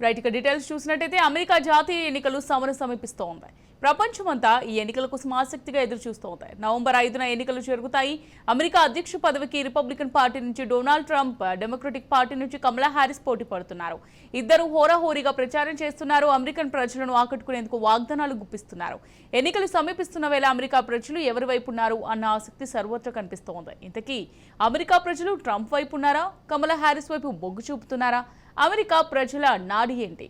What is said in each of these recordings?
Right ఇక details చూసినట్టయితే America జాతీయ ఎన్నికలు సమీపిస్తోంది. ప్రపంచమంతా ఈ ఎన్నికల కోసం ఆసక్తిగా ఎదురు చూస్తోంది. నవంబర్ 5న ఎన్నికలు జరుగుతాయి. అమెరికా అధ్యక్ష పదవికి రిపబ్లికన్ పార్టీ నుంచి డొనాల్డ్ ట్రంప్, డెమోక్రటిక్ పార్టీ నుంచి కమలా హారిస్ పోటీ పడుతున్నారు. ఇద్దరు హోరాహోరీగా ప్రచారం చేస్తున్నారు. అమెరికన్ ప్రజలను ఆకట్టుకునేందుకు వాగ్దానాలు గుప్పిస్తున్నారు. ఎన్నికలు సమీపిస్తున్న వేళ అమెరికా ప్రజలు ఎవరి వైపు ఉన్నారు అన్న ఆసక్తి సర్వత్రా కనిపిస్తోంది. ఇంతకీ అమెరికా ప్రజలు ట్రంప్ వైపు ఉన్నారా, కమలా హారిస్ వైపు మొగ్గు చూపుతున్నారా? అమెరికా ప్రజల నాడి ఏంటి?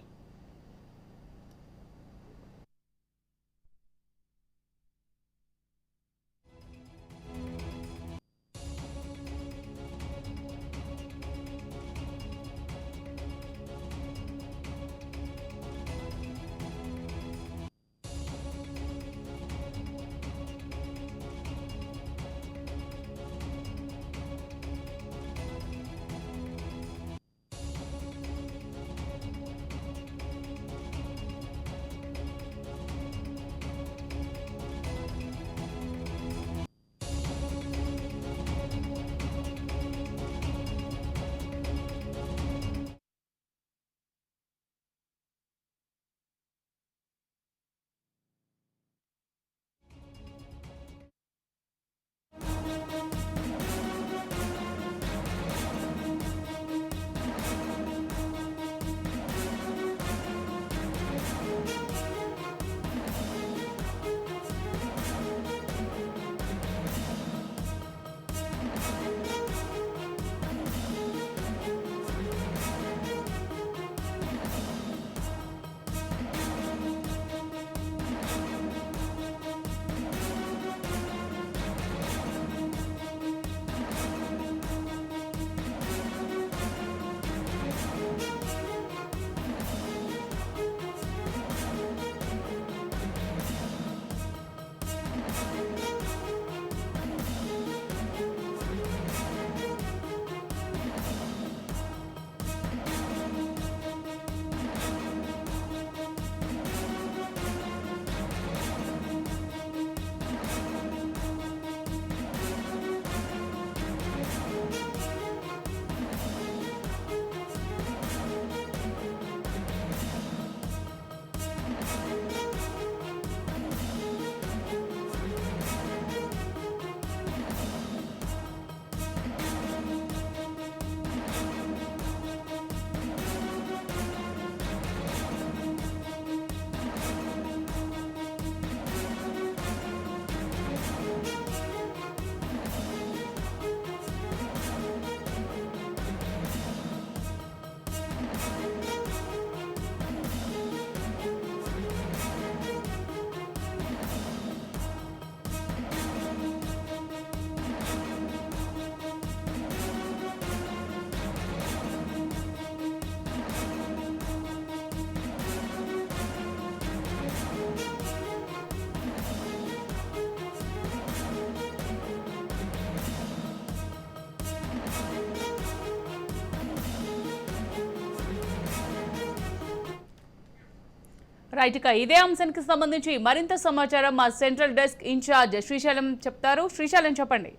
రైట్ ఇక ఇదే అంశానికి సంబంధించి మరింత సమాచారం మా సెంట్రల్ డెస్క్ ఇన్ఛార్జ్ శ్రీశైలం చెప్తారు. శ్రీశైలం చెప్పండి.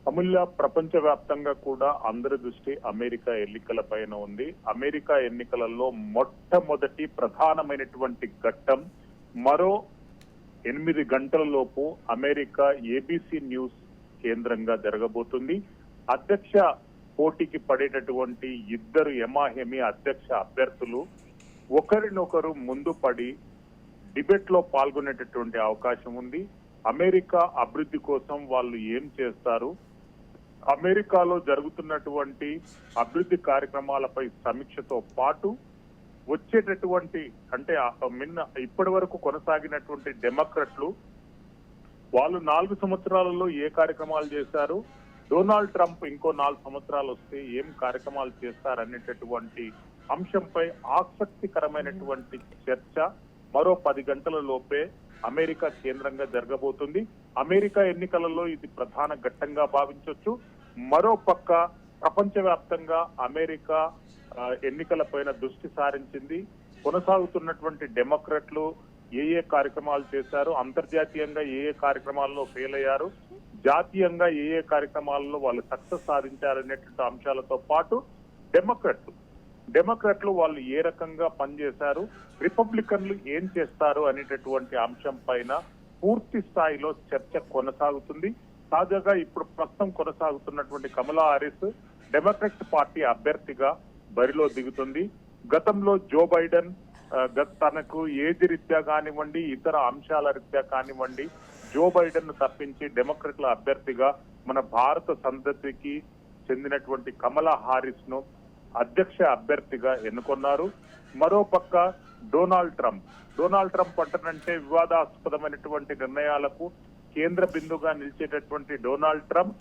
అమూల్య, ప్రపంచ వ్యాప్తంగా కూడా అందరి దృష్టి అమెరికా ఎన్నికల పైన ఉంది. అమెరికా ఎన్నికలలో మొట్టమొదటి ప్రధానమైనటువంటి ఘట్టం మరో 8 గంటల లోపు అమెరికా ఏబీసీ న్యూస్ కేంద్రంగా జరగబోతుంది. అధ్యక్ష పోటీకి పడేటటువంటి ఇద్దరు ఎమాహెమి అధ్యక్ష అభ్యర్థులు ఒకరినొకరు ముందు పడి డిబేట్ లో పాల్గొనేటటువంటి అవకాశం ఉంది. అమెరికా అభివృద్ధి కోసం వాళ్ళు ఏం చేస్తారు, అమెరికాలో జరుగుతున్నటువంటి అభివృద్ధి కార్యక్రమాలపై సమీక్షతో పాటు వచ్చేటటువంటి అంటే ఇప్పటి వరకు కొనసాగినటువంటి డెమోక్రట్లు వాళ్ళు 4 సంవత్సరాలలో ఏ కార్యక్రమాలు చేశారు, డొనాల్డ్ ట్రంప్ ఇంకో 4 సంవత్సరాలు వస్తే ఏం కార్యక్రమాలు చేస్తారనేటటువంటి అంశంపై ఆసక్తికరమైనటువంటి చర్చ మరో 10 గంటల లోపే అమెరికా కేంద్రంగా జరగబోతుంది. అమెరికా ఎన్నికలలో ఇది ప్రధాన ఘట్టంగా భావించవచ్చు. మరో పక్క ప్రపంచవ్యాప్తంగా అమెరికా ఎన్నికలపైన దృష్టి సారించింది. కొనసాగుతున్నటువంటి డెమోక్రట్లు ఏ కార్యక్రమాలు చేశారు, అంతర్జాతీయంగా ఏ కార్యక్రమాల్లో ఫెయిల్ అయ్యారు, జాతీయంగా ఏ కార్యక్రమాల్లో వాళ్ళు సక్సెస్ సాధించారనేటువంటి అంశాలతో పాటు డెమోక్రట్లు డెమోక్రాట్లు వాళ్ళు ఏ రకంగా పనిచేశారు, రిపబ్లికన్లు ఏం చేస్తారు అనేటటువంటి అంశం పైన పూర్తి స్థాయిలో చర్చ కొనసాగుతుంది. తాజాగా ఇప్పుడు ప్రస్తుతం కొనసాగుతున్నటువంటి కమలా హారిస్ డెమోక్రాట్ పార్టీ అభ్యర్థిగా బరిలో దిగుతుంది. గతంలో జో బైడెన్ తనకు ఏజ్ రీత్యా కానివ్వండి, ఇతర అంశాల రీత్యా కానివ్వండి, జో బైడెన్ ను తప్పించి డెమోక్రాట్ల అభ్యర్థిగా మన భారత సంతతికి చెందినటువంటి కమలా హారిస్ ను అధ్యక్ష అభ్యర్థిగా ఎన్నుకున్నారు. మరోపక్క డొనాల్డ్ ట్రంప్ అంటనంటే వివాదాస్పదమైనటువంటి నిర్ణయాలకు కేంద్ర బిందుగా నిలిచేటటువంటి డొనాల్డ్ ట్రంప్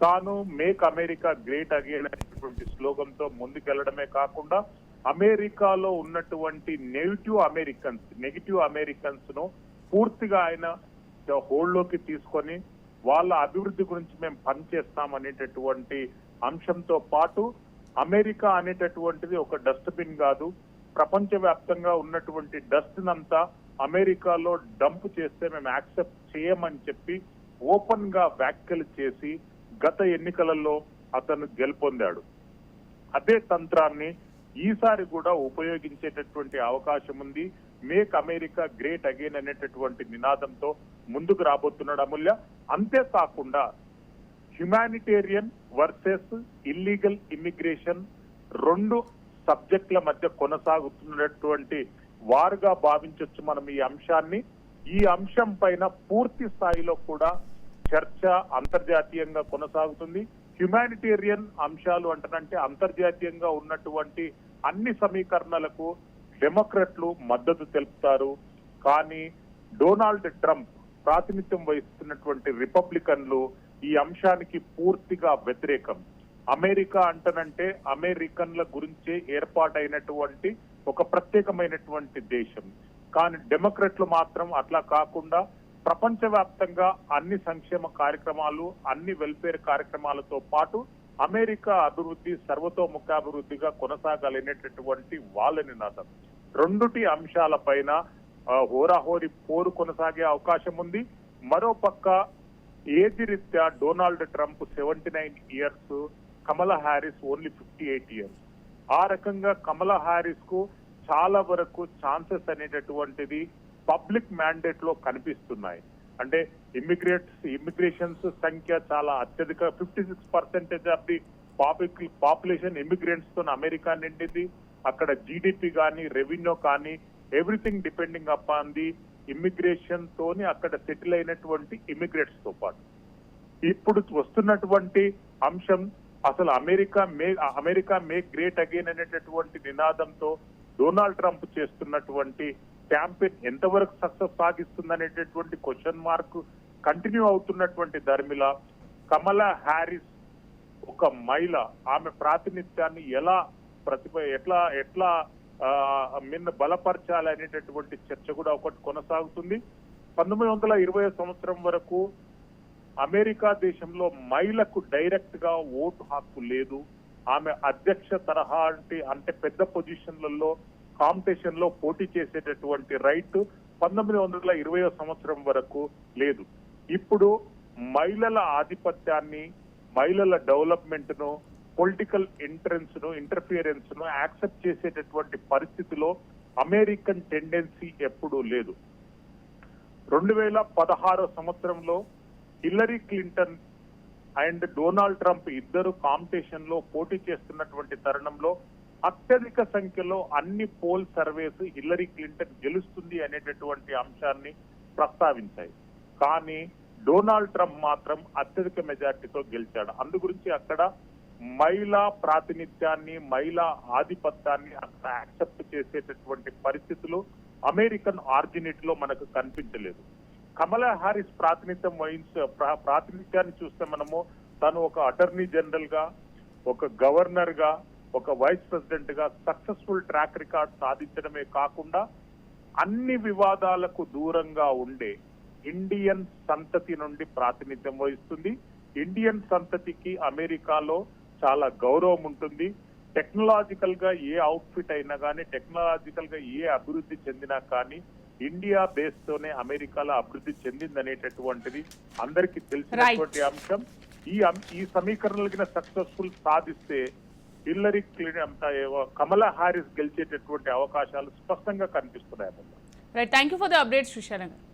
తాను మేక్ అమెరికా గ్రేట్ అగైన్ అనేటువంటి స్లోగన్ తో ముందుకెళ్లడమే కాకుండా అమెరికాలో ఉన్నటువంటి నెగిటివ్ అమెరికన్స్ ను పూర్తిగా ఆయన హోల్డ్ లోకి తీసుకొని వాళ్ళ అభివృద్ధి గురించి మేము పనిచేస్తాం అనేటటువంటి అంశంతో పాటు అమెరికా అనేటటువంటిది ఒక డస్ట్బిన్ కాదు, ప్రపంచవ్యాప్తంగా ఉన్నటువంటి డస్ట్ నంతా అమెరికాలో డంప్ చేస్తే మేము యాక్సెప్ట్ చేయమని చెప్పి ఓపెన్ గా వ్యాఖ్యలు చేసి గత ఎన్నికలలో అతను గెలుపొందాడు. అదే తంత్రాన్ని ఈసారి కూడా ఉపయోగించేటటువంటి అవకాశం ఉంది. మేక్ అమెరికా గ్రేట్ అగైన్ అనేటటువంటి నినాదంతో ముందుకు రాబోతున్నాడు అమూల్య. అంతేకాకుండా హ్యుమానిటేరియన్ వర్సెస్ ఇల్లీగల్ ఇమిగ్రేషన్ రెండు సబ్జెక్టుల మధ్య కొనసాగుతున్నటువంటి వారుగా భావించవచ్చు మనం ఈ అంశాన్ని. ఈ అంశం పైన పూర్తి స్థాయిలో కూడా చర్చ అంతర్జాతీయంగా కొనసాగుతుంది. హ్యుమానిటేరియన్ అంశాలు అంటనంటే అంతర్జాతీయంగా ఉన్నటువంటి అన్ని సమీకరణలకు డెమోక్రాట్లు మద్దతు తెలుపుతారు. కానీ డొనాల్డ్ ట్రంప్ ప్రాతినిధ్యం వహిస్తున్నటువంటి రిపబ్లికన్లు ఈ అంశానికి పూర్తిగా వ్యతిరేకం. అమెరికా అంటనంటే అమెరికన్ల గురించే ఏర్పాటైనటువంటి ఒక ప్రత్యేకమైనటువంటి దేశం. కానీ డెమోక్రాట్లు మాత్రం అట్లా కాకుండా ప్రపంచవ్యాప్తంగా అన్ని సంక్షేమ కార్యక్రమాలు, అన్ని వెల్ఫేర్ కార్యక్రమాలతో పాటు అమెరికా అభివృద్ధి సర్వతోముఖాభివృద్ధిగా కొనసాగాలనేటటువంటి వాళ్ళ నినాదం. రెండుటి అంశాలపైన హోరాహోరీ పోరు కొనసాగే అవకాశం ఉంది. మరోపక్క ఏజ్ రీత్యా డొనాల్డ్ ట్రంప్ 79 ఇయర్స్, కమలా హారిస్ ఓన్లీ 58 ఇయర్స్. ఆ రకంగా కమలా హారిస్ కు చాలా వరకు ఛాన్సెస్ అనేటటువంటిది పబ్లిక్ మ్యాండేట్ లో కనిపిస్తున్నాయి. అంటే ఇమిగ్రేషన్స్ సంఖ్య చాలా అత్యధిక 56% ఆఫ్ ది పాపులేషన్ ఇమిగ్రెంట్స్ తో అమెరికా నిండింది. అక్కడ జీడిపి కానీ, రెవెన్యూ కానీ, everything depending upon the immigration తోని అక్కడ సెటిల్ అయినటువంటి ఇమిగ్రేట్స్ తో పాటు ఇప్పుడు వస్తున్నటువంటి అంశం అసలు అమెరికా మేక్ గ్రేట్ అగైన్ అనేటటువంటి నినాదంతో డొనాల్డ్ ట్రంప్ చేస్తున్నటువంటి క్యాంపెయిన్ ఎంతవరకు సక్సెస్ సాగిస్తుందనేటటువంటి క్వశ్చన్ మార్క్ కంటిన్యూ అవుతున్నటువంటి ధర్మిల కమలా హారిస్ ఒక మహిళ, ఆమె ప్రాతినిధ్యాన్ని ఎట్లా బలపరచాలి అనేటటువంటి చర్చ కూడా ఒకటి కొనసాగుతుంది. 1920 సంవత్సరం వరకు అమెరికా దేశంలో మహిళకు డైరెక్ట్ గా ఓటు హక్కు లేదు. ఆమె అధ్యక్ష తరహా అంటే పెద్ద పొజిషన్లలో కాంపిటీషన్ లో పోటీ చేసేటటువంటి రైట్ 1920 సంవత్సరం వరకు లేదు. ఇప్పుడు మహిళల ఆధిపత్యాన్ని, మహిళల డెవలప్మెంట్ ను, పొలిటికల్ ఇంటర్ఫియరెన్స్ ను యాక్సెప్ట్ చేసేటటువంటి పరిస్థితిలో అమెరికన్ టెండెన్సీ ఎప్పుడూ లేదు. 2016 సంవత్సరంలో Hillary Clinton and Donald Trump ఇద్దరు కాంపిటీషన్ లో పోటీ చేస్తున్నటువంటి తరుణంలో అత్యధిక సంఖ్యలో అన్ని పోల్ సర్వేస్ హిల్లరీ క్లింటన్ గెలుస్తుంది అనేటటువంటి అంశాన్ని ప్రస్తావించాయి. కానీ డొనాల్డ్ ట్రంప్ మాత్రం అత్యధిక మెజార్టీతో గెలిచాడు. అందు గురించి అక్కడ మహిళా ప్రాతినిధ్యాన్ని, మహిళా ఆధిపత్యాన్ని అక్కడ యాక్సెప్ట్ చేసేటటువంటి పరిస్థితులు అమెరికన్ ఆర్జినిటీలో మనకు కనిపించలేదు. కమలా హారిస్ ప్రాతినిధ్యాన్ని చూస్తే మనము తను ఒక అటార్నీ జనరల్ గా, ఒక గవర్నర్ గా, ఒక వైస్ ప్రెసిడెంట్ గా సక్సెస్ఫుల్ ట్రాక్ రికార్డ్ సాధించడమే కాకుండా అన్ని వివాదాలకు దూరంగా ఉండే ఇండియన్ సంతతి నుండి ప్రాతినిధ్యం వహిస్తుంది. ఇండియన్ సంతతికి అమెరికాలో చాలా గౌరవం ఉంటుంది. టెక్నాలజికల్ గా ఏ అవుట్ఫిట్ అయినా కానీ, టెక్నాలజికల్ గా ఏ అభివృద్ధి చెందినా కానీ ఇండియా బేస్ తోనే అమెరికాలో అభివృద్ధి చెందిందనేటటువంటిది అందరికీ తెలిసినటువంటి అంశం. ఈ సమీకరణలకి సక్సెస్ఫుల్ సాధిస్తే హిల్లరీ కమలా హారిస్ గెలిచేటటువంటి అవకాశాలు స్పష్టంగా కనిపిస్తున్నాయి. Right, thank you for the update Srisailam గారు.